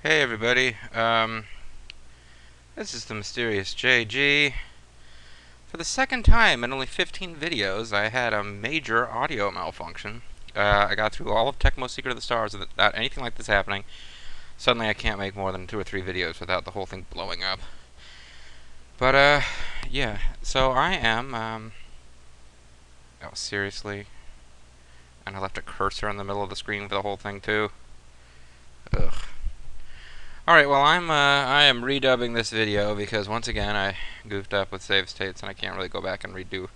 Hey everybody, this is the mysterious JG. For the second time in only 15 videos, I had a major audio malfunction. I got through all of Tecmo's Secret of the Stars without anything like this happening. Suddenly I can't make more than 2 or 3 videos without the whole thing blowing up. But, yeah, so I am, oh, seriously? And I left a cursor in the middle of the screen for the whole thing, too? Ugh. Alright, well I am redubbing this video because once again I goofed up with save states and I can't really go back and redo.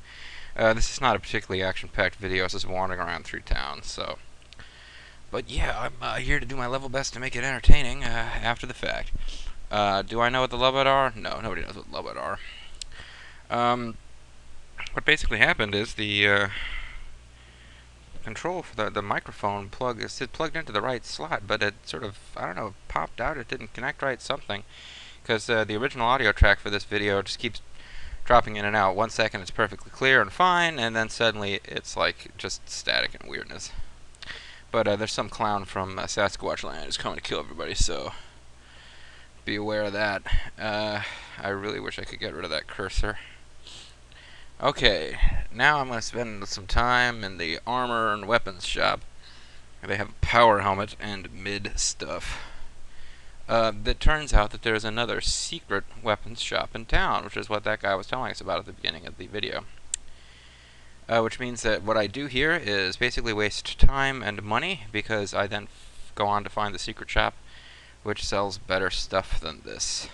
This is not a particularly action-packed video, it's just wandering around through town, so. But yeah, I'm here to do my level best to make it entertaining after the fact. Do I know what the Lubbock are? No, nobody knows what Lubbock are. What basically happened is the control for the microphone plug is plugged into the right slot, but it sort of, I don't know, popped out. It didn't connect right, something. Because the original audio track for this video just keeps dropping in and out. 1 second it's perfectly clear and fine, and then suddenly it's like just static and weirdness. But there's some clown from Sasquatch Land who's coming to kill everybody, so be aware of that. I really wish I could get rid of that cursor. Okay, now I'm going to spend some time in the armor and weapons shop. They have a power helmet and mid stuff. It turns out that there's another secret weapons shop in town, which is what that guy was telling us about at the beginning of the video. Which means that what I do here is basically waste time and money, because I then go on to find the secret shop, which sells better stuff than this.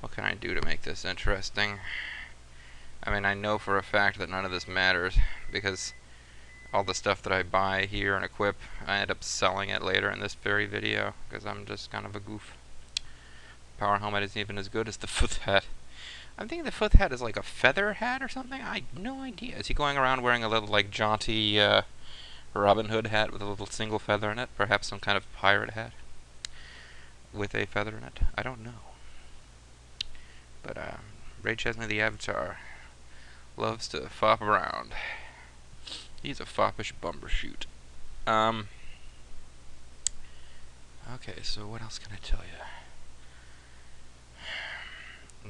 What can I do to make this interesting? I mean, I know for a fact that none of this matters, because all the stuff that I buy here and equip, I end up selling it later in this very video, because I'm just kind of a goof. Power helmet isn't even as good as the foot hat. I'm thinking the foot hat is like a feather hat or something? I have no idea. Is he going around wearing a little, like, jaunty Robin Hood hat with a little single feather in it? Perhaps some kind of pirate hat with a feather in it? I don't know. But Ray Chesney the Avatar loves to fop around. He's a foppish bumbershoot. Okay, so what else can I tell you?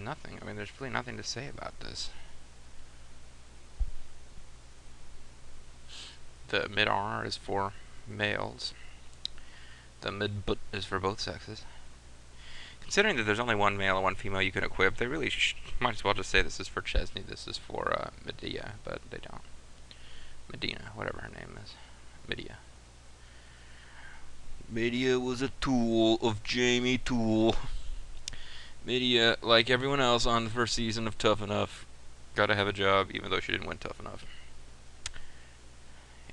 Nothing. I mean, there's really nothing to say about this. The mid-armor is for males. The mid-butt is for both sexes. Considering that there's only one male and one female you can equip, they really might as well just say this is for Chesney, this is for Medea, but they don't. Medina, whatever her name is. Medea. Medea was a tool of Jamie Toole. Medea, like everyone else on the first season of Tough Enough, gotta have a job even though she didn't win Tough Enough.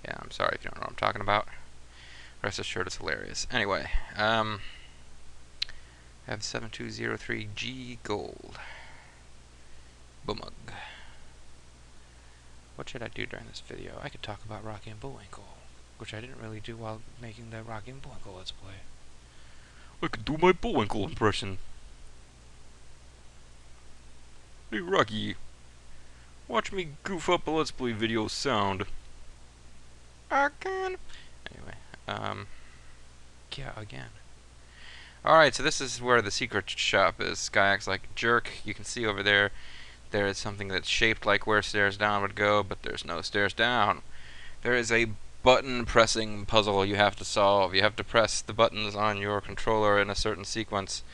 Yeah, I'm sorry if you don't know what I'm talking about. Rest assured it's hilarious. Anyway, I have 7203G gold. Bumug. What should I do during this video? I could talk about Rocky and Bullwinkle, which I didn't really do while making the Rocky and Bullwinkle Let's Play. I could do my Bullwinkle impression. Hey Rocky, watch me goof up a Let's Play video sound. I can. Anyway, yeah, again. Alright, so this is where the secret shop is. This guy acts like a jerk. You can see over there, there is something that's shaped like where stairs down would go, but there's no stairs down. There is a button pressing puzzle you have to solve. You have to press the buttons on your controller in a certain sequence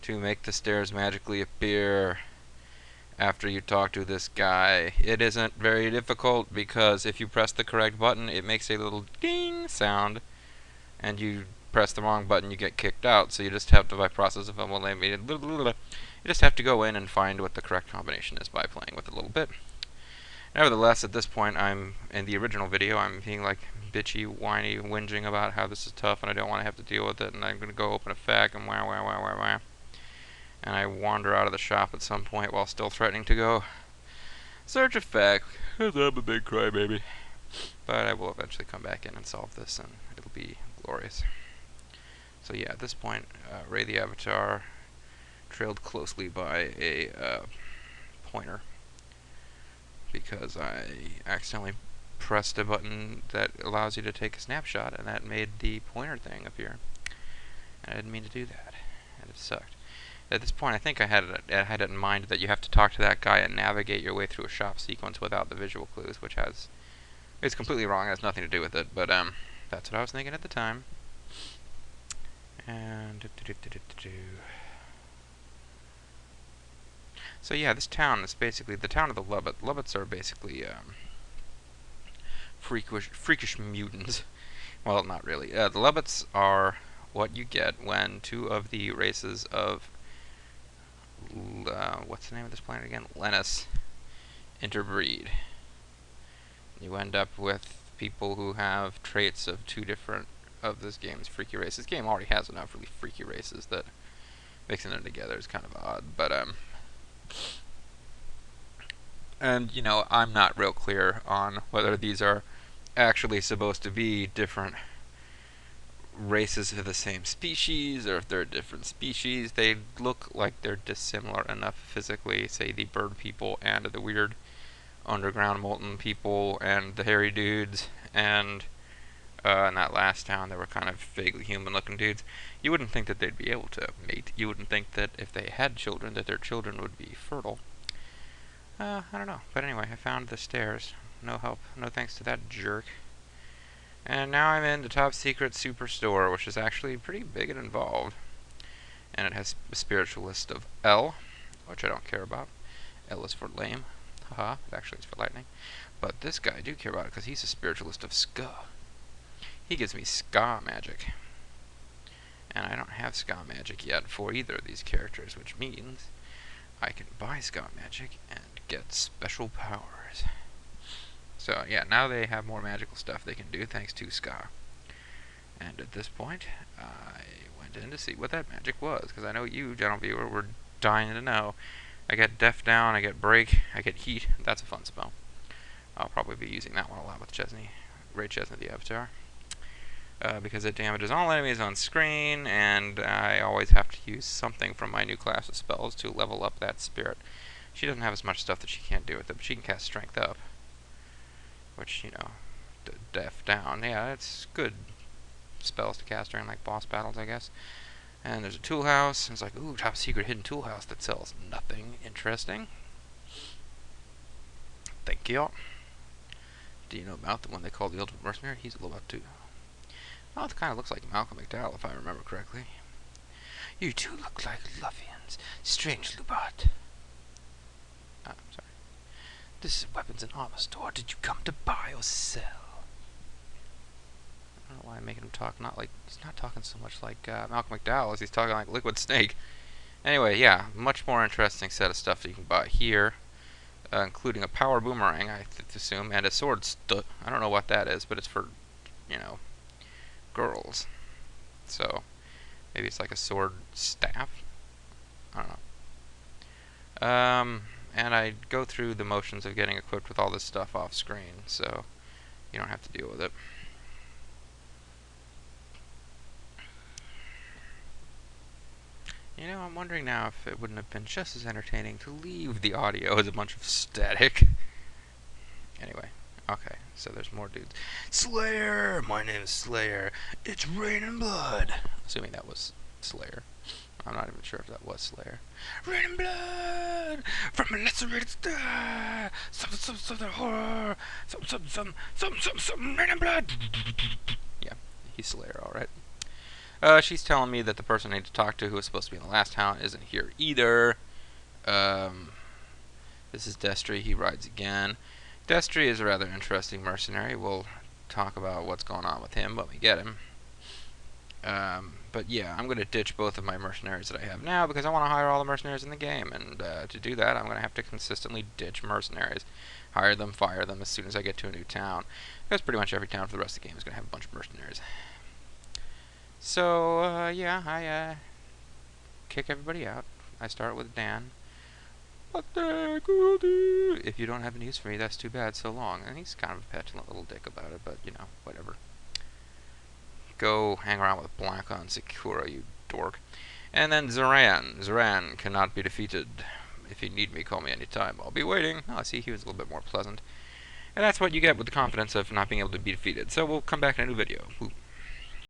to make the stairs magically appear after you talk to this guy. It isn't very difficult, because if you press the correct button, it makes a little ding sound, and you press the wrong button, you get kicked out. So you just have to, by process of elimination, you just have to go in and find what the correct combination is by playing with it a little bit. Nevertheless, at this point, I'm in the original video, I'm being like bitchy, whiny, whinging about how this is tough and I don't want to have to deal with it, and I'm gonna go open a fac and wah. And I wander out of the shop at some point while still threatening to go search a fac, because I'm a big crybaby. But I will eventually come back in and solve this, and it'll be glorious. So yeah, at this point, Ray the Avatar, trailed closely by a pointer, because I accidentally pressed a button that allows you to take a snapshot, and that made the pointer thing appear. And I didn't mean to do that, and it sucked. At this point, I think I had it in mind that you have to talk to that guy and navigate your way through a shop sequence without the visual clues, which it's completely wrong. It has nothing to do with it, but that's what I was thinking at the time. And so yeah, this town is basically the town of the Lubbot. Lubbots are basically freakish mutants. Well, not really. The Lubbots are what you get when two of the races of what's the name of this planet again? Lennis interbreed. You end up with people who have traits of two different of this game's freaky races. This game already has enough really freaky races that mixing them together is kind of odd, but and you know, I'm not real clear on whether these are actually supposed to be different races of the same species, or if they're different species. They look like they're dissimilar enough physically, say the bird people and the weird underground molten people and the hairy dudes, and in that last town there were kind of vaguely human looking dudes. You wouldn't think that they'd be able to mate. You wouldn't think that if they had children that their children would be fertile. I don't know. But anyway, I found the stairs. No help. No thanks to that jerk. And now I'm in the top secret superstore, which is actually pretty big and involved. And it has a spiritualist of L, which I don't care about. L is for lame. Haha, it actually is for lightning. But this guy I do care about it because he's a spiritualist of ska. He gives me ska magic. And I don't have ska magic yet for either of these characters, which means I can buy ska magic and get special powers. So yeah, now they have more magical stuff they can do thanks to ska. And at this point, I went in to see what that magic was, because I know you, gentle viewer, were dying to know. I get Deaf Down, I get Break, I get Heat. That's a fun spell. I'll probably be using that one a lot with Chesney, Ray Chesney the Avatar. Because it damages all enemies on screen, and I always have to use something from my new class of spells to level up that spirit. She doesn't have as much stuff that she can't do with it, but she can cast Strength Up. Which, you know, Deaf Down, yeah, it's good spells to cast during, like, boss battles, I guess. And there's a tool house, and it's like, ooh, top secret hidden tool house that sells nothing interesting. Thank you. Do you know about the one they call the Ultimate Mercenary? He's a Lubot too. Oh, it kind of looks like Malcolm McDowell, if I remember correctly. You two look like Luffians. Strange Lubot. I'm sorry. This is a weapons and armor store. Did you come to buy or sell? I don't know why I'm making him talk not like... He's not talking so much like Malcolm McDowell as he's talking like Liquid Snake. Anyway, yeah, much more interesting set of stuff that you can buy here. Including a power boomerang, I assume, and a sword I don't know what that is, but it's for, you know, girls. So, maybe it's like a sword staff? I don't know. And I go through the motions of getting equipped with all this stuff off screen, so you don't have to deal with it. You know, I'm wondering now if it wouldn't have been just as entertaining to leave the audio as a bunch of static. Anyway, okay, so there's more dudes. Slayer! My name is Slayer. It's raining blood! Assuming that was Slayer. I'm not even sure if that was Slayer. Raining blood! From a lacerated star! Something horror! Something raining blood! Yeah, he's Slayer, alright. She's telling me that the person I need to talk to, who was supposed to be in the last town, isn't here either. This is Destry. He rides again. Destry is a rather interesting mercenary. We'll talk about what's going on with him when we get him. But yeah, I'm going to ditch both of my mercenaries that I have now because I want to hire all the mercenaries in the game. And to do that, I'm going to have to consistently ditch mercenaries. Hire them, fire them as soon as I get to a new town. Because pretty much every town for the rest of the game is going to have a bunch of mercenaries. So, yeah, I kick everybody out. I start with Dan. What the heck will do? If you don't have any use for me, that's too bad, so long. And he's kind of a petulant little dick about it, but, you know, whatever. Go hang around with Blanca and Sakura, you dork. And then Zoran. Zoran cannot be defeated. If you need me, call me anytime. I'll be waiting. Oh, see, he was a little bit more pleasant. And that's what you get with the confidence of not being able to be defeated. So we'll come back in a new video. Ooh.